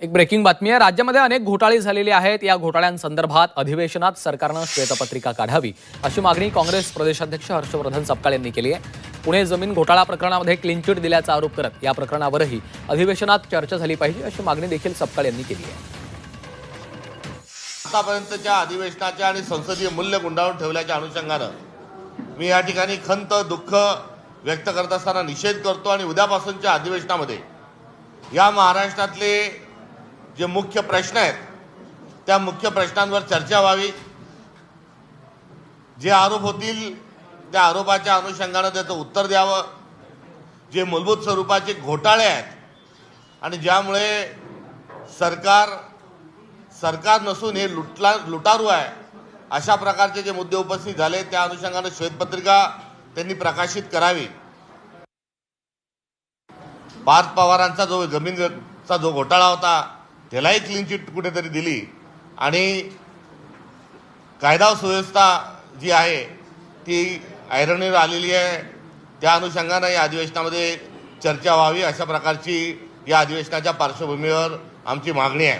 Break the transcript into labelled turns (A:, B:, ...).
A: एक ब्रेकिंग बातमी आहे। राज्यामध्ये अनेक घोटाळे झालेले आहेत। या घोटाळ्यांसंदर्भात अधिवेशनात सरकारनं श्वेतपत्रिका काढावी अशी मागणी काँग्रेस प्रदेशाध्यक्ष हर्षवर्धन सपकाळ यांनी केली आहे। पुणे जमीन घोटाळा प्रकरणामध्ये क्लीन चिट दिल्याचा आरोप करत या प्रकरणावरही अधिवेशनात चर्चा झाली पाहिजे अशी मागणी देखील सपकाळ यांनी केली आहे।
B: आतापर्यंतच्या अधिवेशनाच्या आणि संसदीय मूल्य गुंडाळून ठेवल्याच्या अनुषंगानं मी या ठिकाणी खंत दुःख व्यक्त करत असताना निषेध करतो आणि उद्यापासूनच्या अधिवेशनामध्ये या महाराष्ट्रातले जे मुख्य प्रश्न आहेत त्या मुख्य प्रश्नांवर चर्चा व्हावी। जे आरोप होतील त्या आरोपाच्या अनुषंगानं त्याचं उत्तर द्यावं। जे मूलभूत स्वरूपाचे घोटाळे आहेत आणि ज्यामुळे सरकार नसून हे लुटारू आहे अशा प्रकारचे जे मुद्दे उपस्थित झाले त्या अनुषंगानं श्वेतपत्रिका त्यांनी प्रकाशित करावी। पार्थ पवारांचा जो जमीनचा जो घोटाळा होता त्यालाही क्लीन चिट कुठेतरी दिली आणि कायदा सुव्यवस्था जी आहे ती ऐरणीवर आलेली आहे। त्या अनुषंगानं या अधिवेशनामध्ये चर्चा व्हावी अशा प्रकारची या अधिवेशनाच्या पार्श्वभूमीवर आमची मागणी आहे।